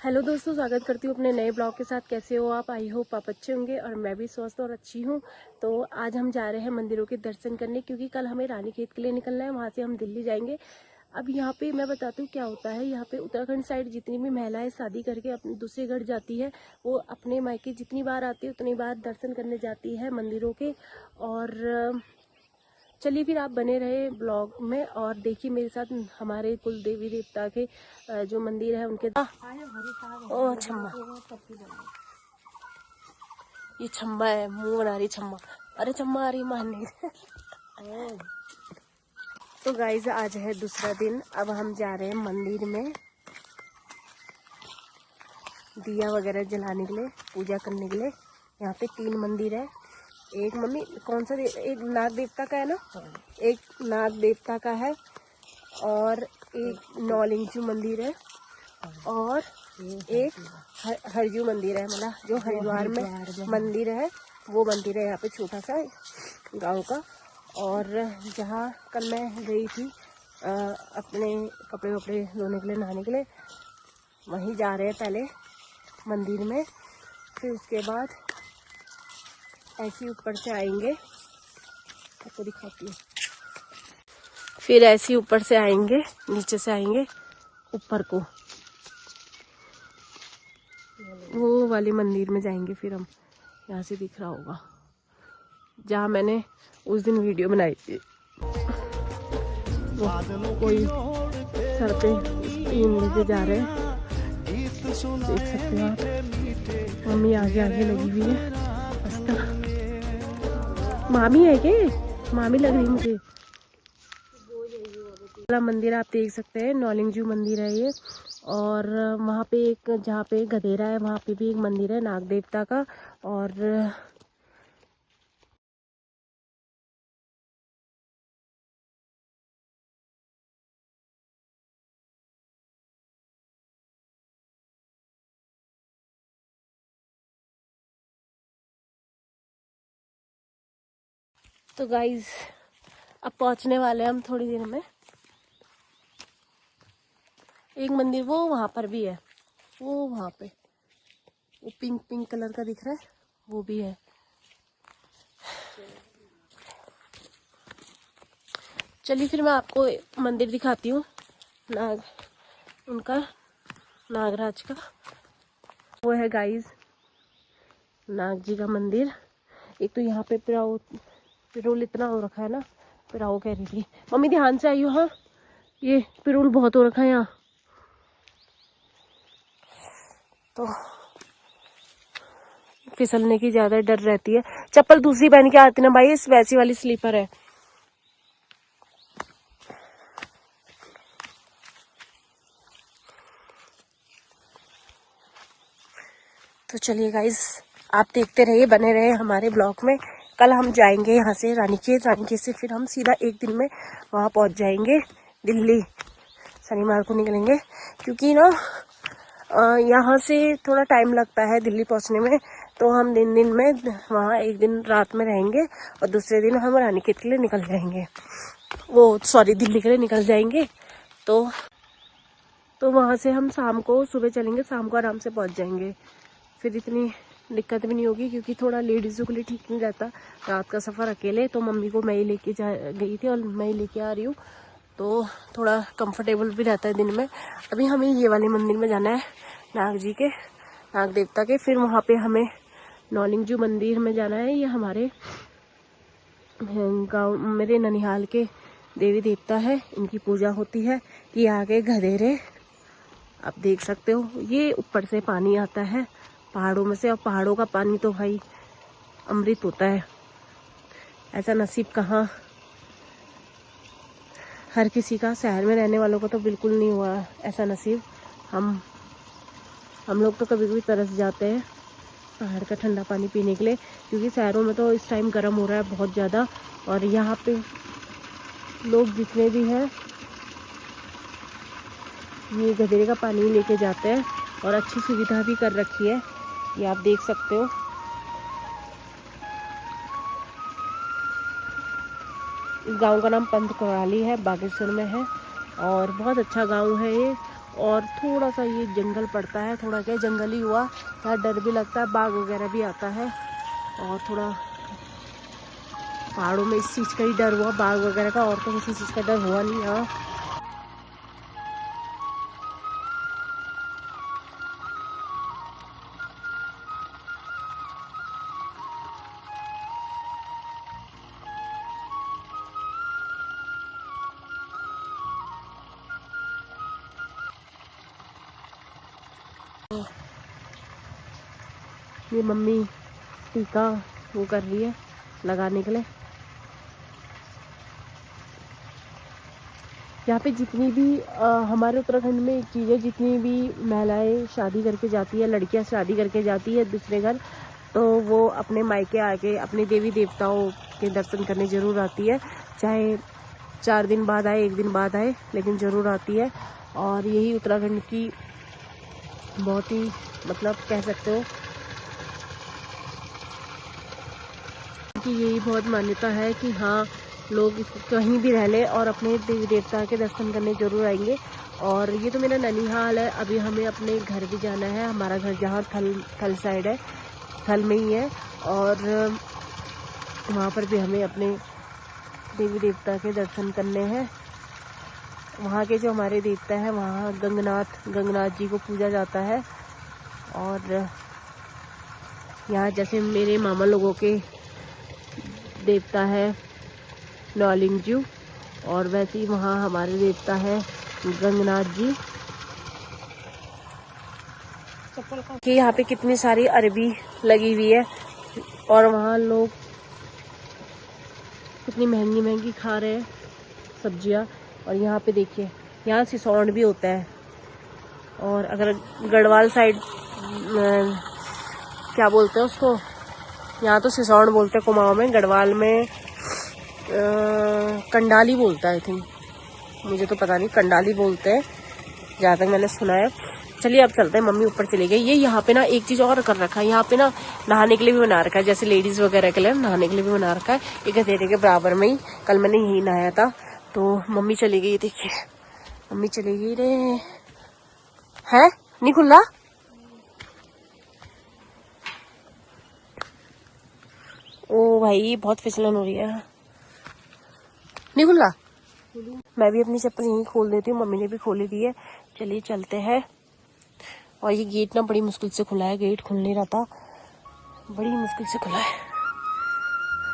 Hello दोस्तों, स्वागत करती हूँ अपने नए ब्लॉग के साथ। कैसे हो आप? आई होप आप अच्छे होंगे और मैं भी स्वस्थ और अच्छी हूँ। तो आज हम जा रहे हैं मंदिरों के दर्शन करने, क्योंकि कल हमें रानीखेत के लिए निकलना है। वहाँ से हम दिल्ली जाएंगे। अब यहाँ पे मैं बताती हूँ क्या होता है। यहाँ पे उत्तराखंड साइड जितनी भी महिलाएं शादी करके अपने दूसरे घर जाती है, वो अपने मायके जितनी बार आती है उतनी बार दर्शन करने जाती है मंदिरों के। और चलिए फिर आप बने रहे ब्लॉग में और देखिए मेरे साथ हमारे कुल देवी देवता के जो मंदिर है उनके। ओ छम्मा, ये छम्मा है, मुंह बना रही छम्मा। अरे छम्मा आ रही मारने। तो गाइज आज है दूसरा दिन। अब हम जा रहे हैं मंदिर में दिया वगैरह जलाने के लिए, पूजा करने के लिए। यहाँ पे 3 मंदिर है। एक मम्मी कौन सा एक नाग देवता का है ना, एक नाग देवता का है और एक नौलिंगजू मंदिर है और एक हरजू मंदिर है। मतलब जो हरिद्वार में मंदिर है वो मंदिर है यहाँ पे, छोटा सा गांव का। और जहाँ कल मैं गई थी अपने कपड़े वपड़े धोने के लिए, नहाने के लिए, वहीं जा रहे हैं पहले मंदिर में। फिर उसके बाद ऐसे ऊपर से आएंगे, आपको दिखाती हूँ। फिर ऐसे ऊपर से आएंगे, नीचे से आएंगे ऊपर को, वो वाले मंदिर में जाएंगे। फिर हम यहाँ से दिख रहा होगा जहाँ मैंने उस दिन वीडियो बनाई थी। कोई सर पे 3 बजे जा रहे हैं, देख सकते हो आप। मम्मी आगे आगे लगी हुई है। मामी है के? मामी लग रही मुझे। मंदिर आप देख सकते हैं, नौलिंगजू मंदिर है ये। और वहाँ पे एक, जहाँ पे गधेरा है वहाँ पे भी एक मंदिर है नाग देवता का। और तो गाइज अब पहुँचने वाले हैं हम थोड़ी देर में। एक मंदिर वो वहाँ पर भी है, वो वहाँ पे वो पिंक पिंक कलर का दिख रहा है, वो भी है। चलिए फिर मैं आपको मंदिर दिखाती हूँ, नाग उनका, नागराज का वो है गाइज, नाग जी का मंदिर। एक तो यहाँ पे पिरोल इतना हो रखा है ना, पिराओ कह रही थी मम्मी, ध्यान से आइयो। हाँ, ये पिरोल बहुत हो रखा है यहाँ। तो फिसलने की ज्यादा डर रहती है। चप्पल दूसरी पहन के आती ना भाई, इस वैसी वाली स्लीपर है। तो चलिए गाइस, आप देखते रहिए, बने रहे हमारे ब्लॉग में। कल हम जाएंगे यहाँ से रानीखेत से फिर हम सीधा एक दिन में वहाँ पहुँच जाएंगे दिल्ली। शनिवार को निकलेंगे, क्योंकि ना यहाँ से थोड़ा टाइम लगता है दिल्ली पहुँचने में। तो हम दिन में वहाँ एक दिन रात में रहेंगे और दूसरे दिन हम रानीखेत के लिए निकल जाएंगे, दिल्ली के लिए निकल जाएंगे। तो वहाँ से हम शाम को, सुबह चलेंगे, शाम को आराम से पहुँच जाएंगे। फिर इतनी दिक्कत भी नहीं होगी, क्योंकि थोड़ा लेडीज़ों के लिए ठीक नहीं रहता रात का सफ़र अकेले। तो मम्मी को मैं ही लेके गई थी और मैं ही लेके आ रही हूँ, तो थोड़ा कंफर्टेबल भी रहता है दिन में। अभी हमें ये वाले मंदिर में जाना है, नाग जी के, नाग देवता के। फिर वहाँ पे हमें नौलिंगजू मंदिर में जाना है। ये हमारे गाँव, मेरे ननिहाल के देवी देवता है, इनकी पूजा होती है। ये आगे गधेरे आप देख सकते हो। ये ऊपर से पानी आता है पहाड़ों में से, और पहाड़ों का पानी तो भाई अमृत होता है। ऐसा नसीब कहाँ हर किसी का, शहर में रहने वालों को तो बिल्कुल नहीं हुआ ऐसा नसीब। हम लोग तो कभी कभी तरस जाते हैं पहाड़ का ठंडा पानी पीने के लिए, क्योंकि शहरों में तो इस टाइम गर्म हो रहा है बहुत ज़्यादा। और यहाँ पे लोग जितने भी हैं ये गधेरे का पानी लेके जाते हैं, और अच्छी सुविधा भी कर रखी है, ये आप देख सकते हो। इस गांव का नाम पंत कोराली है, बागेश्वर में है, और बहुत अच्छा गांव है ये। और थोड़ा सा ये जंगल पड़ता है, थोड़ा क्या जंगल ही हुआ, यहाँ डर भी लगता है, बाघ वगैरह भी आता है। और थोड़ा पहाड़ों में इस चीज़ का ही डर हुआ, बाघ वगैरह का, और तो किसी चीज़ का डर हुआ नहीं यहाँ। ये मम्मी टीका वो कर रही है लगाने के लिए। यहाँ पे जितनी भी हमारे उत्तराखंड में एक चीज़ है, जितनी भी महिलाएं शादी करके जाती है, लड़कियां शादी करके जाती है दूसरे घर, तो वो अपने मायके आके अपने देवी देवताओं के दर्शन करने ज़रूर आती है। चाहे 4 दिन बाद आए, 1 दिन बाद आए, लेकिन ज़रूर आती है। और यही उत्तराखंड की बहुत ही मतलब कह सकते हो कि यही बहुत मान्यता है कि हाँ, लोग कहीं भी रह ले और अपने देवी देवता के दर्शन करने जरूर आएंगे। और ये तो मेरा ननिहाल है, अभी हमें अपने घर भी जाना है। हमारा घर जहाँ थल साइड है, थल में ही है, और वहाँ पर भी हमें अपने देवी देवता के दर्शन करने हैं। वहाँ के जो हमारे देवता है, वहाँ गंगनाथ जी को पूजा जाता है। और यहाँ जैसे मेरे मामा लोगों के देवता है नौलिंगजू, और वैसे ही वहाँ हमारे देवता है गंगनाथ जी। कि यहाँ पे कितनी सारी अरबी लगी हुई है, और वहाँ लोग कितनी महंगी महंगी खा रहे हैं सब्जियाँ। और यहाँ पे देखिए, यहाँ सिसौंड भी होता है। और अगर गढ़वाल साइड क्या बोलते हैं उसको, यहाँ तो सिसौंड बोलते हैं कुमाऊं में, गढ़वाल में कंडाली बोलता है। आई थिंक, मुझे तो पता नहीं, कंडाली बोलते हैं जहाँ तक मैंने सुना है। चलिए अब चलते हैं, मम्मी ऊपर चली गई। ये यहाँ पे ना एक चीज़ और कर रखा है, यहाँ पे ना नहाने के लिए भी बना रखा है, जैसे लेडीज वगैरह के लिए नहाने के लिए भी बना रखा है। एक गधेरे के बराबर में ही, कल मैंने यही नहाया था। तो मम्मी चली गई, देखिए मम्मी चली गई रे। है नहीं खुला? ओ भाई बहुत फिसलन हो रही है। नहीं खुला? मैं भी अपनी चप्पल यहीं खोल देती हूँ, मम्मी ने भी खोली दी है। चलिए चलते हैं। और ये गेट ना बड़ी मुश्किल से खुला है, गेट खुल नहीं रहा था, बड़ी मुश्किल से खुला है।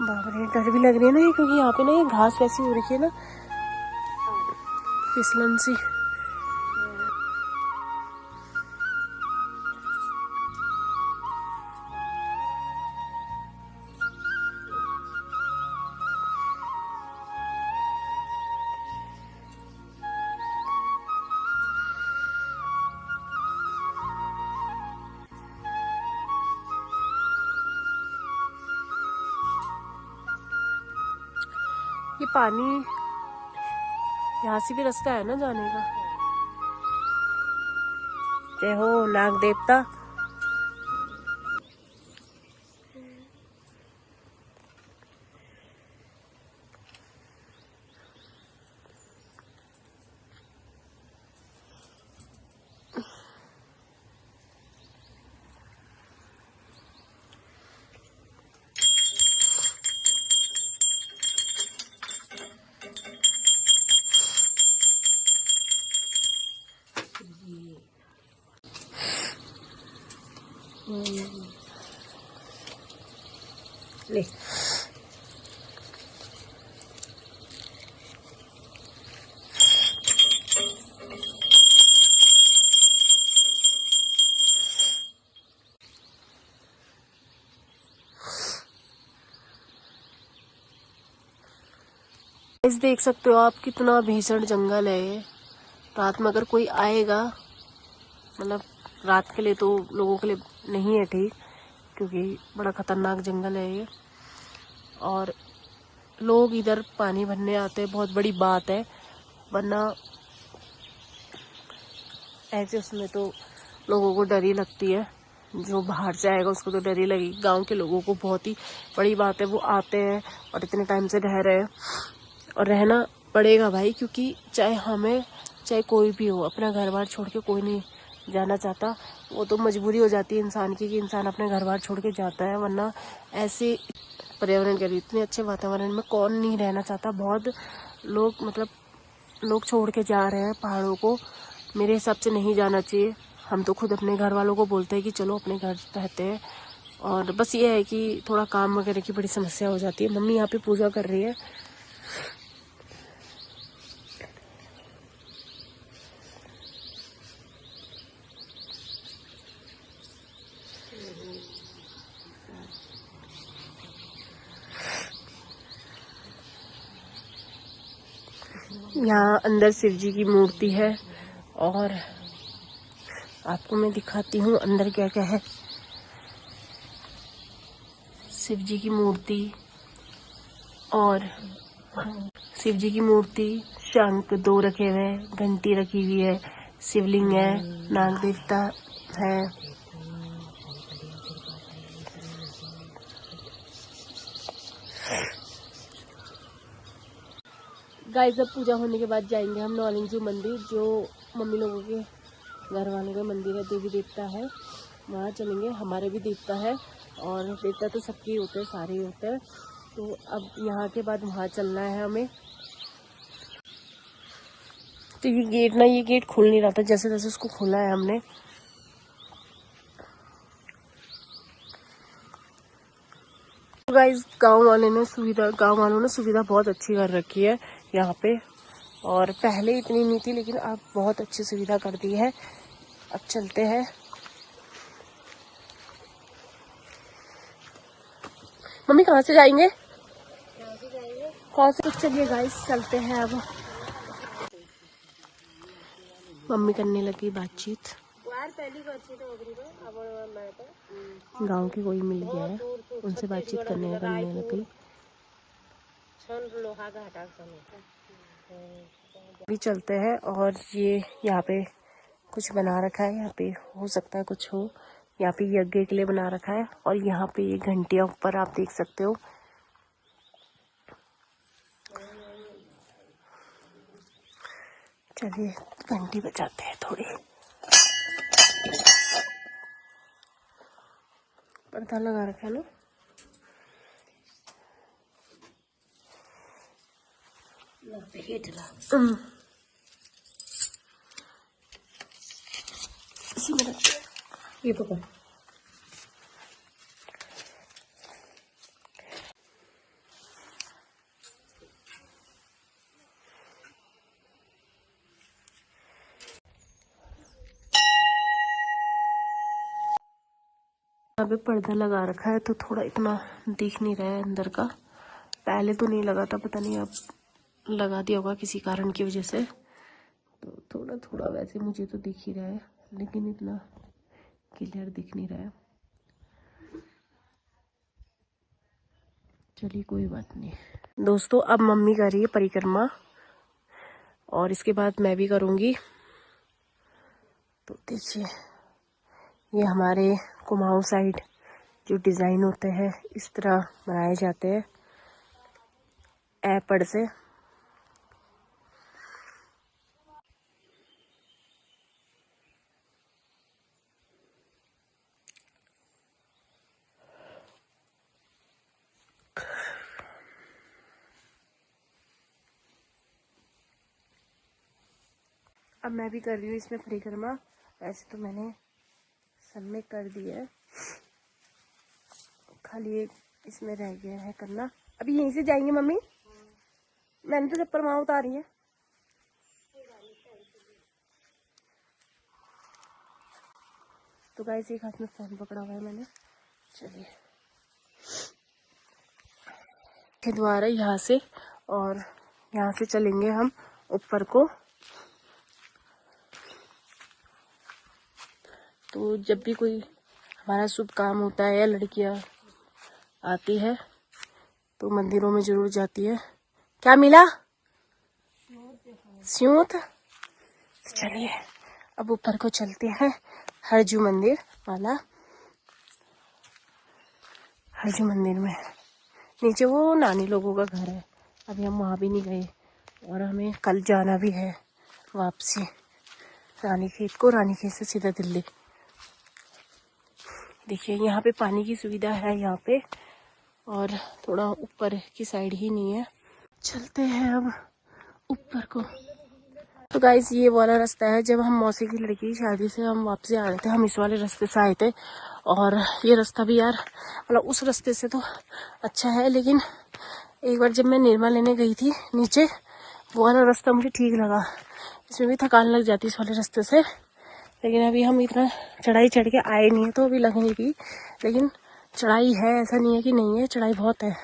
बाप रे, डर भी लग रही है ना ये, क्योंकि यहाँ पे ना ये घास वैसी हो रखी है ना, फिसलन सी। ये पानी, यहाँ से भी रास्ता है ना जाने का। जय हो नाग देवता। ले इस देख सकते हो आप, कितना भीषण जंगल है ये। रात में अगर कोई आएगा, मतलब रात के लिए तो लोगों के लिए नहीं है ठीक, क्योंकि बड़ा खतरनाक जंगल है ये। और लोग इधर पानी भरने आते हैं, बहुत बड़ी बात है, वरना ऐसे उसमें तो लोगों को डर ही लगती है। जो बाहर से आएगा उसको तो डर ही लगेगी, गांव के लोगों को बहुत ही बड़ी बात है। वो आते हैं और इतने टाइम से रह रहे हैं, और रहना पड़ेगा भाई, क्योंकि चाहे हमें चाहे कोई भी हो, अपना घर बार छोड़ के कोई नहीं जाना चाहता। वो तो मजबूरी हो जाती है इंसान की कि इंसान अपने घर बार छोड़ के जाता है, वरना ऐसे पर्यावरण के लिए इतने अच्छे वातावरण में कौन नहीं रहना चाहता। बहुत लोग मतलब लोग छोड़ के जा रहे हैं पहाड़ों को, मेरे हिसाब से नहीं जाना चाहिए। हम तो खुद अपने घर वालों को बोलते हैं कि चलो अपने घर रहते हैं, और बस ये है कि थोड़ा काम वगैरह की बड़ी समस्या हो जाती है। मम्मी यहाँ पे पूजा कर रही है। यहाँ अंदर शिव जी की मूर्ति है, और आपको मैं दिखाती हूँ अंदर क्या क्या है। शिव जी की मूर्ति, और शिव जी की मूर्ति, शंख 2 रखे हुए हैं, घंटी रखी हुई है, शिवलिंग है, नाग देवता है। गाइस अब पूजा होने के बाद जाएंगे हम नौलिंगजू मंदिर, जो मम्मी लोगों के घर वालों का मंदिर है, देवी देवता है, वहाँ चलेंगे। हमारे भी देवता है, और देवता तो सबके होते हैं, सारे होते हैं। तो अब यहाँ के बाद वहाँ चलना है हमें। तो ये गेट खुल नहीं रहा था, जैसे जैसे उसको खोला है हमने। गाइस गांव वालों ने सुविधा बहुत अच्छी कर रखी है यहाँ पे, और पहले इतनी नहीं थी, लेकिन अब बहुत अच्छी सुविधा कर दी है। अब चलते हैं। मम्मी कहाँ से जाएंगे? कहाँ से? चलिए गाइस चलते हैं अब। मम्मी करने लगी बातचीत। गांव के कोई मिल गया है, उनसे बातचीत करने लगी। अभी चलते हैं, और ये यहाँ पे कुछ बना रखा है। यहाँ पे हो सकता है कुछ हो, यहाँ पे यज्ञ के लिए बना रखा है। और यहाँ पे ये घंटियां ऊपर आप देख सकते हो। चलिए घंटी बजाते हैं थोड़ी। पर्दा लगा रखा है ना। इसी में ये पकड़। यहाँ पे पर्दा लगा रखा है, तो थोड़ा इतना दिख नहीं रहा है अंदर का। पहले तो नहीं लगा था, पता नहीं अब लगा दिया होगा किसी कारण की वजह से। तो थोड़ा थोड़ा वैसे मुझे तो दिख ही रहा है, लेकिन इतना क्लियर दिख नहीं रहा है। चलिए कोई बात नहीं। दोस्तों अब मम्मी कर रही है परिक्रमा, और इसके बाद मैं भी करूँगी। तो देखिए ये हमारे कुमाऊं साइड जो डिज़ाइन होते हैं, इस तरह बनाए जाते हैं ऐपड़ से। अब मैं भी कर रही हूँ इसमें परिक्रमा। वैसे तो मैंने सबमिट कर दिया है, खाली एक इसमें रह गया है करना। अभी यहीं से जाएंगे मम्मी। मैंने तो चप्पल वहाँ उतारी है। तो गाइस एक हाथ में फोन पकड़ा हुआ है मैंने। चलिए द्वारा यहाँ से, और यहाँ से चलेंगे हम ऊपर को। तो जब भी कोई हमारा शुभ काम होता है या लड़कियाँ आती है तो मंदिरों में जरूर जाती है। क्या मिला? स्यूत। चलिए अब ऊपर को चलते हैं, हरजू मंदिर वाला। हरजू मंदिर में नीचे वो नानी लोगों का घर है। अभी हम वहाँ भी नहीं गए, और हमें कल जाना भी है। वापसी रानीखेत को, रानीखेत से सीधा दिल्ली। देखिए यहाँ पे पानी की सुविधा है यहाँ पे, और थोड़ा ऊपर की साइड ही नहीं है। चलते हैं अब ऊपर को। तो गाइस ये वाला रास्ता है, जब हम मौसी की लड़की की शादी से हम वापसी आ रहे थे, हम इस वाले रास्ते से आए थे। और ये रास्ता भी यार मतलब उस रास्ते से तो अच्छा है, लेकिन एक बार जब मैं निर्मा लेने गई थी नीचे, वो वाला रास्ता मुझे ठीक लगा। इसमें भी थकान लग जाती इस वाले रास्ते से, लेकिन अभी हम इतना चढ़ाई चढ़ के आए नहीं है तो अभी लगेगी, लेकिन चढ़ाई है, ऐसा नहीं है कि नहीं है, चढ़ाई बहुत है।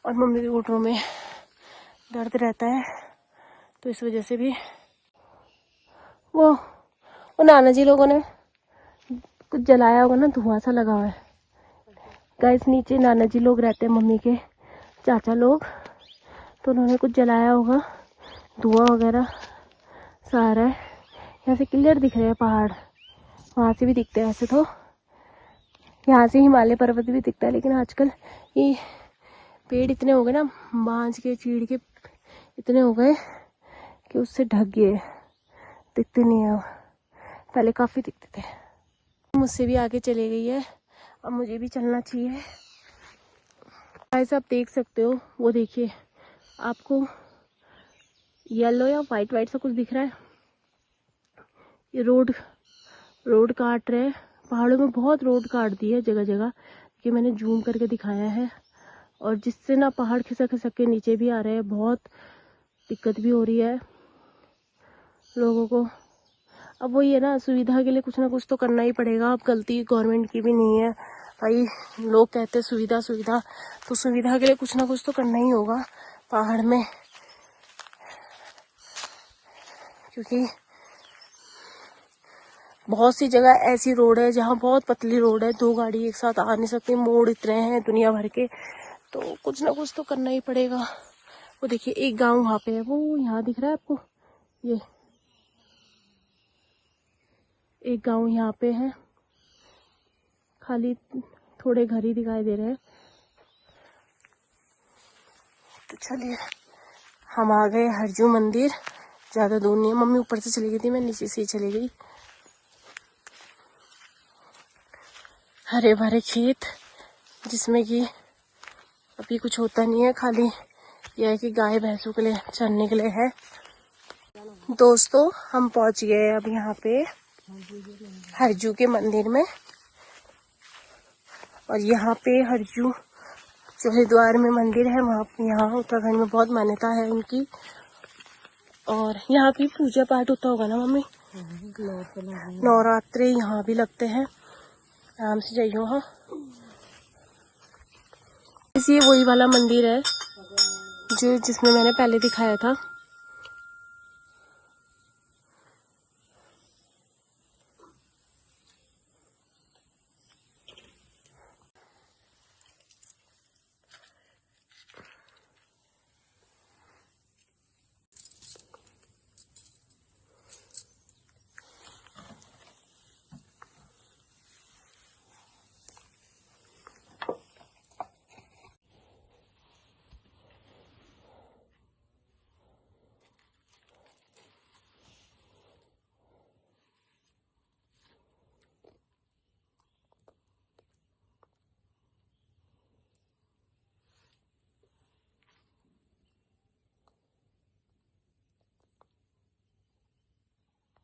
और मम्मी के घुटनों में दर्द रहता है, तो इस वजह से भी वो नाना जी लोगों ने कुछ जलाया होगा ना, धुआं सा लगा हुआ है। गाइस नीचे नाना जी लोग रहते हैं, मम्मी के चाचा लोग, तो उन्होंने कुछ जलाया होगा, धुआं वगैरह सारा है। यहाँ से क्लियर दिख रहे हैं पहाड़, वहाँ से भी दिखते हैं। ऐसे तो यहाँ से हिमालय पर्वत भी दिखता है, लेकिन आजकल ये पेड़ इतने हो गए ना, बांझ के चीड़ के इतने हो गए कि उससे ढक गए, दिखते नहीं है। पहले काफ़ी दिखते थे। मुझसे भी आगे चले गई है, अब मुझे भी चलना चाहिए। ऐसा आप देख सकते हो, वो देखिए आपको येलो या वाइट वाइट सा कुछ दिख रहा है, ये रोड काट रहे हैं। पहाड़ों में बहुत रोड काट दी है जगह जगह, कि मैंने जूम करके दिखाया है। और जिससे ना पहाड़ खिसक खिसक के नीचे भी आ रहे हैं, बहुत दिक्कत भी हो रही है लोगों को। अब वो ये ना, सुविधा के लिए कुछ ना कुछ तो करना ही पड़ेगा। अब गलती गवर्नमेंट की भी नहीं है भाई, लोग कहते हैं सुविधा सुविधा, तो सुविधा के लिए कुछ ना कुछ तो करना ही होगा पहाड़ में, क्योंकि बहुत सी जगह ऐसी रोड है जहाँ बहुत पतली रोड है, 2 गाड़ी एक साथ आ नहीं सकती, मोड़ इतने हैं दुनिया भर के, तो कुछ ना कुछ तो करना ही पड़ेगा। वो देखिए एक गांव वहाँ पे है, वो यहाँ दिख रहा है आपको, ये एक गांव यहाँ पे है, खाली थोड़े घर ही दिखाई दे रहे हैं। तो चलिए हम आ गए हरजू मंदिर, ज़्यादा दूर नहीं है। मम्मी ऊपर से चली गई थी, मैं नीचे से ही चली गई। हरे भरे खेत, जिसमें कि अभी कुछ होता नहीं है, खाली यह है कि गाय भैंसों के लिए चरने के लिए है। दोस्तों हम पहुंच गए अब यहाँ पे हरजू के मंदिर में, और यहाँ पे हरजू जो हरिद्वार में मंदिर है, वहाँ यहाँ उत्तराखंड में बहुत मान्यता है उनकी, और यहाँ की पूजा पाठ होता होगा ना मम्मी? नवरात्रे यहाँ भी लगते हैं। आराम से जाइयो। हाँ, ये वही वाला मंदिर है जो जिसमें मैंने पहले दिखाया था।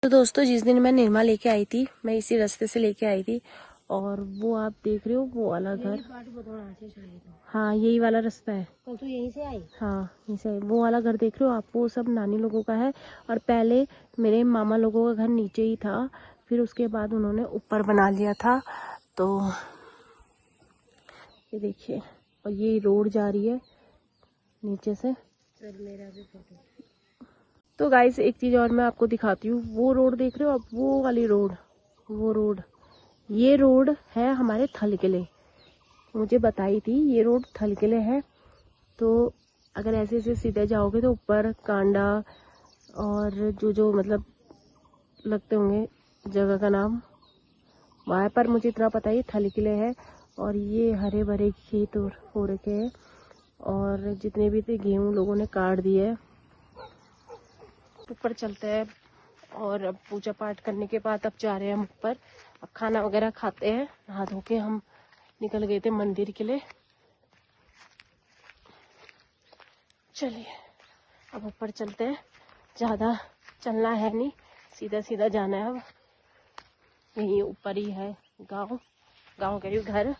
तो दोस्तों जिस दिन मैं निर्मा लेके आई थी, मैं इसी रास्ते से लेके आई थी, और वो आप देख रहे हो वो वाला घर, हाँ यही वाला रास्ता है। कल तो यहीं से आई? हाँ यहीं से। वो वाला घर देख रहे हो आप, वो सब नानी लोगों का है, और पहले मेरे मामा लोगों का घर नीचे ही था, फिर उसके बाद उन्होंने ऊपर बना लिया था। तो ये देखिए, और ये रोड जा रही है नीचे से। मेरा भी फोटो। तो गाइस एक चीज़ और मैं आपको दिखाती हूँ, वो रोड देख रहे हो आप, वो वाली रोड, वो रोड, ये रोड है हमारे थल किले, मुझे बताई थी ये रोड थल किले है। तो अगर ऐसे ऐसे सीधे जाओगे तो ऊपर कांडा और जो मतलब लगते होंगे जगह का नाम, वहाँ पर मुझे इतना पता है थल किले है। और ये हरे भरे खेत हो रखे हैं, और जितने भी थे गेहूँ लोगों ने काट दिए है। ऊपर चलते हैं और अब पूजा पाठ करने के बाद अब जा रहे हैं हम ऊपर। अब खाना वगैरह खाते हैं, नहा धो के हम निकल गए थे मंदिर के लिए। चलिए अब ऊपर चलते हैं, ज़्यादा चलना है नहीं, सीधा सीधा जाना है। अब यहीं ऊपर ही है गांव के घर।